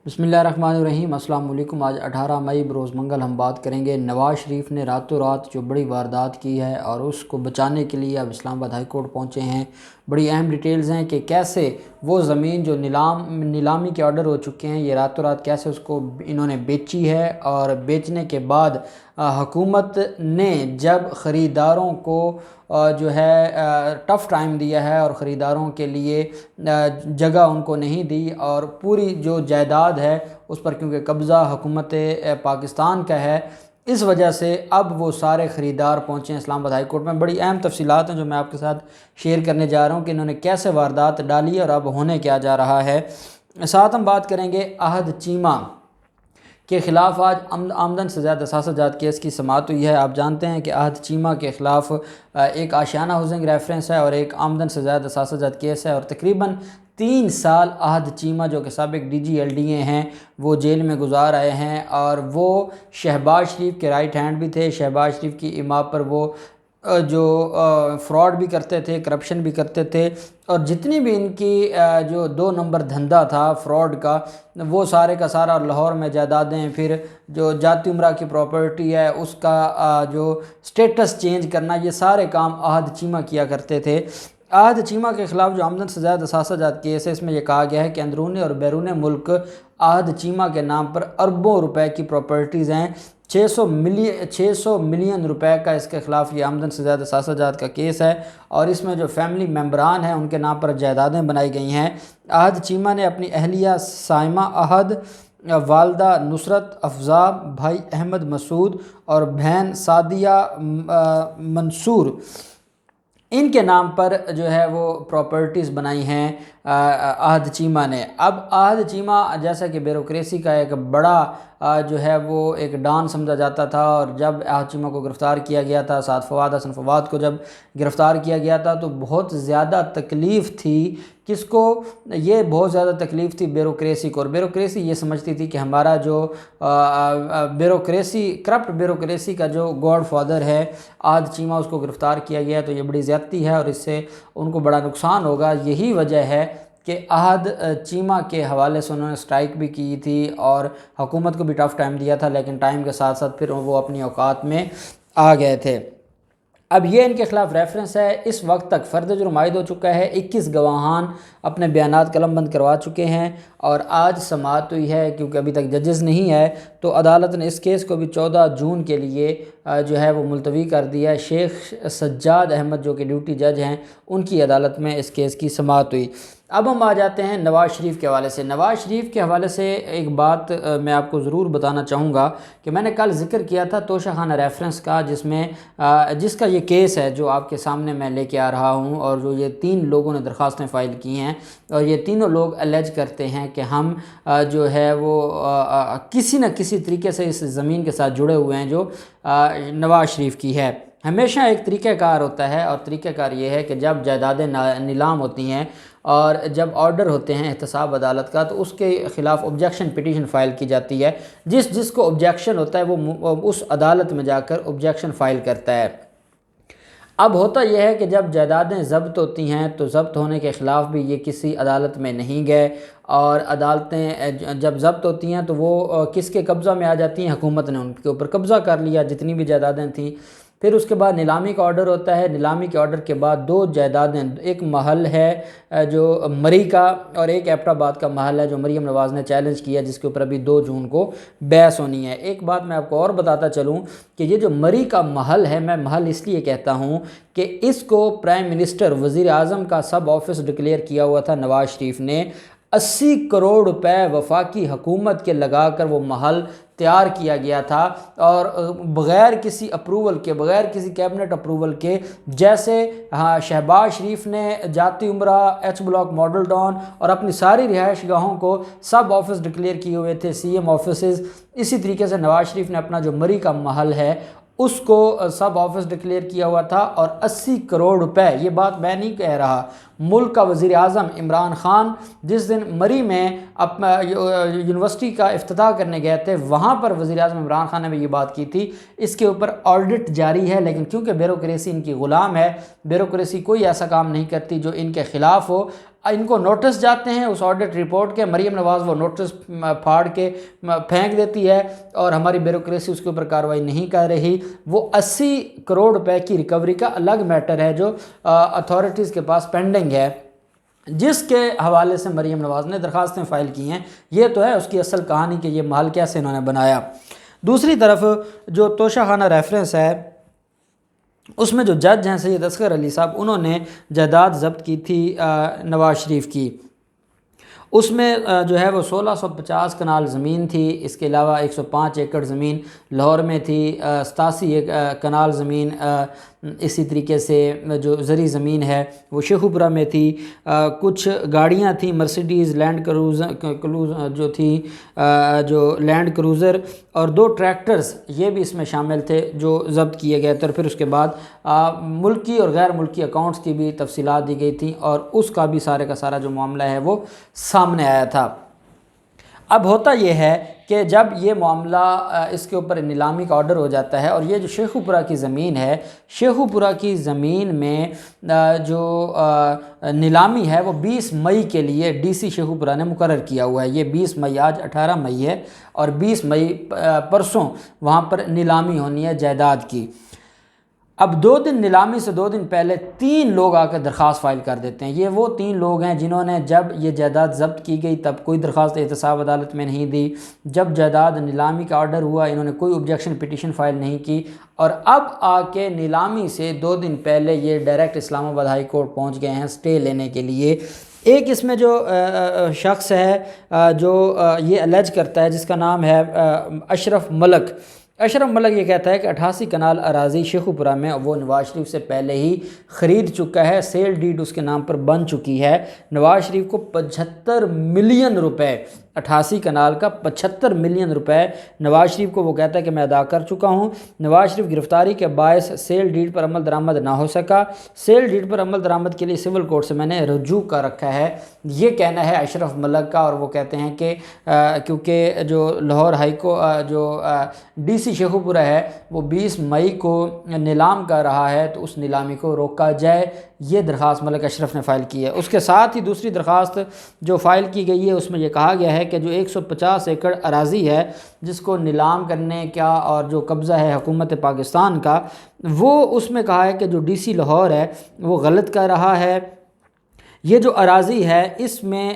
بسم اللہ الرحمن الرحیم۔ السلام علیکم۔ آج 18 مئی بروز منگل ہم بات کریں گے نواز شریف نے راتوں رات جو بڑی واردات کی ہے اور اس کو بچانے کے لیے اب اسلام آباد ہائی کورٹ پہنچے ہیں۔ بڑی اہم ڈیٹیلز ہیں کہ کیسے وہ زمین جو نیلامی کے آرڈر ہو چکے ہیں، یہ راتوں رات کیسے اس کو انہوں نے بیچی ہے، اور بیچنے کے بعد حکومت نے جب خریداروں کو جو ہے ٹف ٹائم دیا ہے اور خریداروں کے لیے جگہ ان کو نہیں دی، اور پوری جو جائیداد ہے اس پر کیونکہ قبضہ حکومت پاکستان کا ہے، اس وجہ سے اب وہ سارے خریدار پہنچے ہیں اسلام آباد ہائی کورٹ میں۔ بڑی اہم تفصیلات ہیں جو میں آپ کے ساتھ شیئر کرنے جا رہا ہوں کہ انہوں نے کیسے واردات ڈالی اور اب ہونے کیا جا رہا ہے۔ ساتھ ہم بات کریں گے عہد چیمہ کے خلاف آج آمدن سے زیادہ اثاثہ جات کیس کی سماعت ہوئی ہے۔ آپ جانتے ہیں کہ عہد چیمہ کے خلاف ایک آشیانہ ہاؤسنگ ریفرنس ہے اور ایک آمدن سے زیادہ اثاثہ جات کیس ہے، اور تقریباً 3 سال عہد چیمہ جو کہ سابق D G L D A ہیں وہ جیل میں گزار آئے ہیں، اور وہ شہباز شریف کے رائٹ ہینڈ بھی تھے۔ شہباز شریف کی ایما پر وہ جو فراڈ بھی کرتے تھے، کرپشن بھی کرتے تھے، اور جتنی بھی ان کی جو 2 نمبر دھندا تھا فراڈ کا، وہ سارے کا سارا لاہور میں جائیدادیں، پھر جو جاتی امراء کی پراپرٹی ہے اس کا جو سٹیٹس چینج کرنا، یہ سارے کام عہد چیمہ کیا کرتے تھے۔ عہد چیمہ کے خلاف جو آمدن سے زیادہ اثاثہ جات کیس ہے، اس میں یہ کہا گیا ہے کہ اندرونی اور بیرون ملک عہد چیمہ کے نام پر اربوں روپے کی پراپرٹیز ہیں۔ 600 ملین روپے کا اس کے خلاف یہ آمدن سے زیادہ اثاثہ جات کا کیس ہے، اور اس میں جو فیملی ممبران ہیں ان کے نام پر جائیدادیں بنائی گئی ہیں۔ عہد چیمہ نے اپنی اہلیہ سائمہ عہد، والدہ نصرت افزا، بھائی احمد مسعود اور بہن سعدیہ منصور، ان کے نام پر جو ہے وہ پراپرٹیز بنائی ہیں عہد چیمہ نے۔ اب عہد چیمہ جیسا کہ بیوروکریسی کا ایک بڑا جو ہے وہ ایک ڈان سمجھا جاتا تھا، اور جب عہد چیمہ کو گرفتار کیا گیا تھا، سعد فواد حسن فواد کو جب گرفتار کیا گیا تھا، تو بہت زیادہ تکلیف تھی کس کو؟ یہ بہت زیادہ تکلیف تھی بیوروکریسی کو، اور بیوروکریسی یہ سمجھتی تھی کہ ہمارا جو بیوروکریسی، کرپٹ بیوروکریسی کا جو گاڈ فادر ہے عہد چیمہ، اس کو گرفتار کیا گیا ہے، تو یہ بڑی زیادتی ہے اور اس سے ان کو بڑا نقصان ہوگا۔ یہی وجہ ہے کہ عہد چیمہ کے حوالے سے انہوں نے سٹرائک بھی کی تھی اور حکومت کو بھی ٹف ٹائم دیا تھا، لیکن ٹائم کے ساتھ ساتھ پھر وہ اپنی اوقات میں آ گئے تھے۔ اب یہ ان کے خلاف ریفرنس ہے۔ اس وقت تک فرد جرم عائد ہو چکا ہے، 21 گواہان اپنے بیانات قلم بند کروا چکے ہیں، اور آج سماعت ہوئی ہے کیونکہ ابھی تک ججز نہیں ہے، تو عدالت نے اس کیس کو بھی 14 جون کے لیے جو ہے وہ ملتوی کر دیا ہے۔ شیخ سجاد احمد جو کہ ڈیوٹی جج ہیں، ان کی عدالت میں اس کیس کی سماعت ہوئی۔ اب ہم آ جاتے ہیں نواز شریف کے حوالے سے۔ نواز شریف کے حوالے سے ایک بات میں آپ کو ضرور بتانا چاہوں گا کہ میں نے کل ذکر کیا تھا توشہ خانہ ریفرنس کا، جس کا یہ کیس ہے جو آپ کے سامنے میں لے کے آ رہا ہوں، اور جو یہ 3 لوگوں نے درخواستیں فائل کی ہیں، اور یہ تینوں لوگ الیج کرتے ہیں کہ ہم جو ہے وہ کسی نہ کسی طریقے سے اس زمین کے ساتھ جڑے ہوئے ہیں جو نواز شریف کی ہے۔ ہمیشہ ایک طریقہ کار ہوتا ہے، اور طریقہ کار یہ ہے کہ جب جائیدادیں نیلام ہوتی ہیں اور جب آرڈر ہوتے ہیں احتساب عدالت کا، تو اس کے خلاف آبجیکشن پٹیشن فائل کی جاتی ہے۔ جس کو آبجیکشن ہوتا ہے وہ اس عدالت میں جا کر آبجیکشن فائل کرتا ہے۔ اب ہوتا یہ ہے کہ جب جائیدادیں ضبط ہوتی ہیں تو ضبط ہونے کے خلاف بھی یہ کسی عدالت میں نہیں گئے، اور عدالتیں جب ضبط ہوتی ہیں تو وہ کس کے قبضہ میں آ جاتی ہیں؟ حکومت نے ان کے اوپر قبضہ کر لیا جتنی بھی جائیدادیں تھیں۔ پھر اس کے بعد نیلامی کا آرڈر ہوتا ہے۔ نیلامی کے آرڈر کے بعد 2 جائیدادیں، ایک محل ہے جو مری کا، اور ایک ایبٹ آباد کا محل ہے جو مریم نواز نے چیلنج کیا، جس کے اوپر ابھی 2 جون کو بحث ہونی ہے۔ ایک بات میں آپ کو اور بتاتا چلوں کہ یہ جو مری کا محل ہے، میں محل اس لیے کہتا ہوں کہ اس کو پرائم منسٹر، وزیر اعظم کا سب آفس ڈکلیئر کیا ہوا تھا نواز شریف نے۔ 80 کروڑ روپے وفاقی حکومت کے لگا کر وہ محل تیار کیا گیا تھا، اور بغیر کسی اپروول کے، بغیر کسی کیبنٹ اپروول کے، جیسے شہباز شریف نے جاتی امراء، ایچ بلاک، ماڈل ٹاؤن اور اپنی ساری رہائش گاہوں کو سب آفس ڈکلیئر کیے ہوئے تھے، سی ایم آفسز، اسی طریقے سے نواز شریف نے اپنا جو مری کا محل ہے اس کو سب آفس ڈکلیئر کیا ہوا تھا، اور 80 کروڑ روپے، یہ بات میں نہیں کہہ رہا، ملک کا وزیر اعظم عمران خان جس دن مری میں یونیورسٹی کا افتتاح کرنے گئے تھے، وہاں پر وزیر اعظم عمران خان نے بھی یہ بات کی تھی۔ اس کے اوپر آڈٹ جاری ہے، لیکن کیونکہ بیوروکریسی ان کی غلام ہے، بیوروکریسی کوئی ایسا کام نہیں کرتی جو ان کے خلاف ہو، ان کو نوٹس جاتے ہیں اس آڈٹ رپورٹ کے، مریم نواز وہ نوٹس پھاڑ کے پھینک دیتی ہے اور ہماری بیوروکریسی اس کے اوپر کارروائی نہیں کر رہی۔ وہ 80 کروڑ روپے کی ریکوری کا الگ میٹر ہے جو اتھارٹیز کے پاس پینڈنگ ہے، جس کے حوالے سے مریم نواز نے درخواستیں فائل کی ہیں۔ یہ تو ہے اس کی اصل کہانی کہ یہ محل کیسے انہوں نے بنایا۔ دوسری طرف جو توشہ خانہ ریفرنس ہے اس میں جو جج ہیں سید اصغر علی صاحب، انہوں نے جائیداد ضبط کی تھی نواز شریف کی، اس میں جو ہے وہ 1650 کنال زمین تھی، اس کے علاوہ 105 ایکڑ زمین لاہور میں تھی، 87 کنال زمین اسی طریقے سے جو زرعی زمین ہے وہ شیخوپورہ میں تھی، کچھ گاڑیاں تھیں مرسیڈیز لینڈ کروزر جو تھی جو لینڈ کروزر، اور 2 ٹریکٹرز یہ بھی اس میں شامل تھے جو ضبط کیے گئے تھے، اور پھر اس کے بعد ملکی اور غیر ملکی اکاؤنٹس کی بھی تفصیلات دی گئی تھیں، اور اس کا بھی سارے کا سارا جو معاملہ ہے وہ سامنے آیا تھا۔ اب ہوتا یہ ہے کہ جب یہ معاملہ اس کے اوپر نیلامی کا آرڈر ہو جاتا ہے، اور یہ جو شیخوپورہ کی زمین ہے، شیخوپورہ کی زمین میں جو نیلامی ہے وہ 20 مئی کے لیے ڈی سی شیخوپورہ نے مقرر کیا ہوا ہے۔ یہ 20 مئی، آج 18 مئی ہے، اور 20 مئی پرسوں وہاں پر نیلامی ہونی ہے جائیداد کی۔ اب 2 دن نیلامی سے 2 دن پہلے 3 لوگ آ کر درخواست فائل کر دیتے ہیں۔ یہ وہ 3 لوگ ہیں جنہوں نے جب یہ جائیداد ضبط کی گئی تب کوئی درخواست احتساب عدالت میں نہیں دی، جب جائیداد نیلامی کا آرڈر ہوا انہوں نے کوئی آبجیکشن پٹیشن فائل نہیں کی، اور اب آ کے نیلامی سے 2 دن پہلے یہ ڈائریکٹ اسلام آباد ہائی کورٹ پہنچ گئے ہیں سٹے لینے کے لیے۔ ایک اس میں جو شخص ہے جو یہ الیج کرتا ہے، جس کا نام ہے اشرف ملک یہ کہتا ہے کہ 88 کنال اراضی شیخوپورہ میں وہ نواز شریف سے پہلے ہی خرید چکا ہے، سیل ڈیڈ اس کے نام پر بن چکی ہے۔ نواز شریف کو 75 ملین روپے، 88 کنال کا 75 ملین روپے نواز شریف کو وہ کہتا ہے کہ میں ادا کر چکا ہوں۔ نواز شریف گرفتاری کے باعث سیل ڈیڈ پر عمل درآمد نہ ہو سکا، سیل ڈیڈ پر عمل درآمد کے لیے سول کورٹ سے میں نے رجوع کر رکھا ہے، یہ کہنا ہے اشرف ملک کا۔ اور وہ کہتے ہیں کہ کیونکہ جو لاہور ہائی کو جو ڈی سی شیخوپورہ ہے وہ 20 مئی کو نیلام کر رہا ہے، تو اس نیلامی کو روکا جائے، یہ درخواست ملک اشرف نے فائل کی ہے۔ اس کے ساتھ ہی دوسری درخواست جو فائل کی گئی ہے اس میں یہ کہا گیا ہے کہ جو 150 ایکڑ اراضی ہے جس کو نیلام کرنے کا اور جو قبضہ ہے حکومت پاکستان کا، وہ اس میں کہا ہے کہ جو ڈی سی لاہور ہے وہ غلط کر رہا ہے۔ یہ جو اراضی ہے اس میں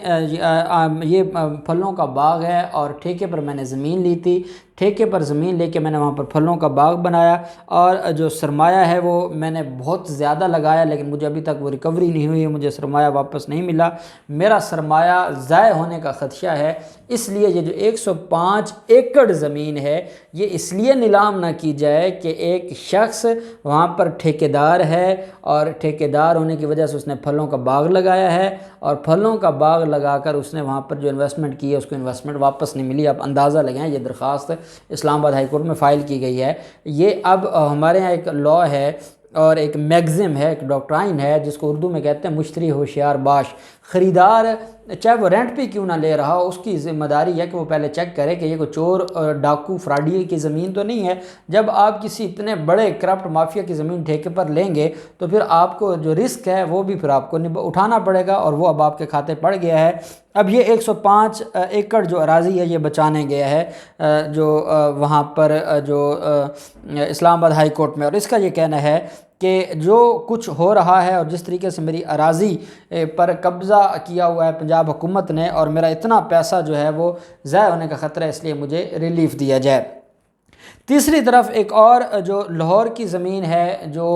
یہ پھلوں کا باغ ہے، اور ٹھیکے پر میں نے زمین لی تھی، ٹھیکے پر زمین لے کے میں نے وہاں پر پھلوں کا باغ بنایا، اور جو سرمایہ ہے وہ میں نے بہت زیادہ لگایا، لیکن مجھے ابھی تک وہ ریکوری نہیں ہوئی، مجھے سرمایہ واپس نہیں ملا، میرا سرمایہ ضائع ہونے کا خدشہ ہے، اس لیے یہ جو 105 ایکڑ زمین ہے یہ اس لیے نیلام نہ کی جائے کہ ایک شخص وہاں پر ٹھیکیدار ہے، اور ٹھیکیدار ہونے کی وجہ سے اس نے پھلوں کا باغ لگایا ہے، اور پھلوں کا باغ لگا کر اس نے وہاں پر جو انویسٹمنٹ کی ہے اس کو انویسٹمنٹ واپس نہیں ملی۔ اب اندازہ لگائیں، یہ درخواست اسلام آباد ہائی کورٹ میں فائل کی گئی ہے۔ یہ اب ہمارے ہاں ایک لا ہے اور ایک میگزم ہے، ایک ڈاکٹرائن ہے جس کو اردو میں کہتے ہیں مشتری ہوشیار باش۔ خریدار چاہے وہ رینٹ پہ کیوں نہ لے رہا ہو، اس کی ذمہ داری ہے کہ وہ پہلے چیک کرے کہ یہ کوئی چور اور ڈاکو فراڈی کی زمین تو نہیں ہے۔ جب آپ کسی اتنے بڑے کرپٹ مافیا کی زمین ٹھیکے پر لیں گے تو پھر آپ کو جو رسک ہے وہ بھی پھر آپ کو اٹھانا پڑے گا، اور وہ اب آپ کے کھاتے پڑ گیا ہے۔ اب یہ 105 ایکڑ جو اراضی ہے یہ بچانے گیا ہے جو وہاں پر جو اسلام آباد ہائی کورٹ میں، اور اس کا یہ کہنا ہے کہ جو کچھ ہو رہا ہے اور جس طریقے سے میری اراضی پر قبضہ کیا ہوا ہے پنجاب حکومت نے، اور میرا اتنا پیسہ جو ہے وہ ضائع ہونے کا خطرہ ہے، اس لیے مجھے ریلیف دیا جائے۔ تیسری طرف ایک اور جو لاہور کی زمین ہے جو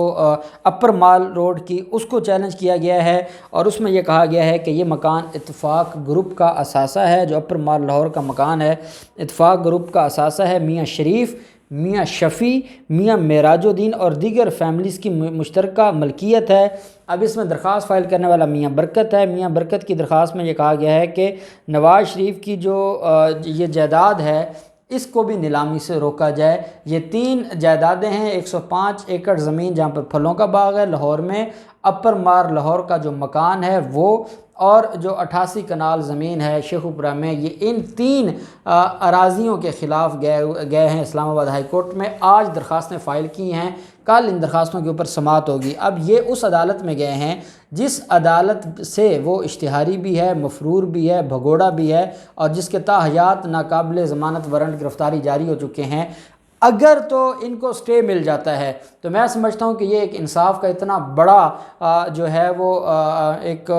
اپر مال روڈ کی، اس کو چیلنج کیا گیا ہے، اور اس میں یہ کہا گیا ہے کہ یہ مکان اتفاق گروپ کا اثاثہ ہے۔ جو اپر مال لاہور کا مکان ہے اتفاق گروپ کا اثاثہ ہے، میاں شریف، میاں شفیع، میاں معراج الدین اور دیگر فیملیز کی مشترکہ ملکیت ہے۔ اب اس میں درخواست فائل کرنے والا میاں برکت ہے۔ میاں برکت کی درخواست میں یہ کہا گیا ہے کہ نواز شریف کی جو یہ جائیداد ہے اس کو بھی نیلامی سے روکا جائے۔ یہ 3 جائیدادیں ہیں، 105 ایکڑ زمین جہاں پر پھلوں کا باغ ہے لاہور میں، اپر مار لاہور کا جو مکان ہے وہ، اور جو 88 کنال زمین ہے شیخو پورہ میں، یہ ان 3 اراضیوں کے خلاف گئے ہیں اسلام آباد ہائی کورٹ میں۔ آج درخواستیں فائل کی ہیں، کل ان درخواستوں کے اوپر سماعت ہوگی۔ اب یہ اس عدالت میں گئے ہیں جس عدالت سے وہ اشتہاری بھی ہے، مفرور بھی ہے، بھگوڑا بھی ہے، اور جس کے تاحیات ناقابل ضمانت وارنٹ گرفتاری جاری ہو چکے ہیں۔ اگر تو ان کو سٹے مل جاتا ہے تو میں سمجھتا ہوں کہ یہ ایک انصاف کا اتنا بڑا جو ہے وہ ایک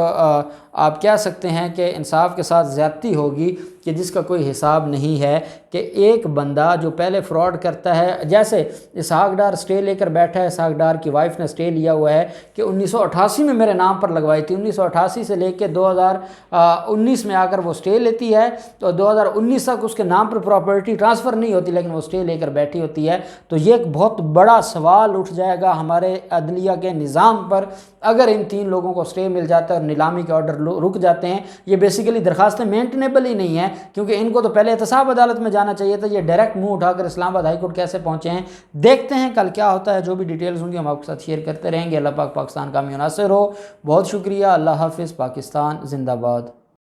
آپ کہہ سکتے ہیں کہ انصاف کے ساتھ زیادتی ہوگی کہ جس کا کوئی حساب نہیں ہے، کہ ایک بندہ جو پہلے فراڈ کرتا ہے، جیسے اسحاق ڈار سٹے لے کر بیٹھا ہے، اسحاق ڈار کی وائف نے سٹے لیا ہوا ہے کہ 1988 میں میرے نام پر لگوائی تھی، 1988 سے لے کے 2019 میں آ کر وہ سٹے لیتی ہے، تو 2019 تک اس کے نام پر پراپرٹی ٹرانسفر نہیں ہوتی لیکن وہ سٹے لے کر بیٹھی ہوتی ہے۔ تو یہ ایک بہت بڑا سوال اٹھ جائے گا ہمارے عدلیہ کے نظام پر اگر ان 3 لوگوں کو سٹے مل جاتا ہے اور نیلامی کے آرڈر رک جاتے ہیں۔ یہ بیسیکلی درخواستیں مینٹنیبل ہی نہیں ہیں، کیونکہ ان کو تو پہلے احتساب عدالت میں جانا چاہیے تھا۔ یہ ڈائریکٹ منہ اٹھا کر اسلام آباد ہائی کورٹ کیسے پہنچے ہیں؟ دیکھتے ہیں کل کیا ہوتا ہے۔ جو بھی ڈیٹیلز ہوں گی ہم آپ کے ساتھ شیئر کرتے رہیں گے۔ اللہ پاک پاکستان کا حامی و ناصر ہو۔ بہت شکریہ۔ اللہ حافظ۔ پاکستان زندہ باد۔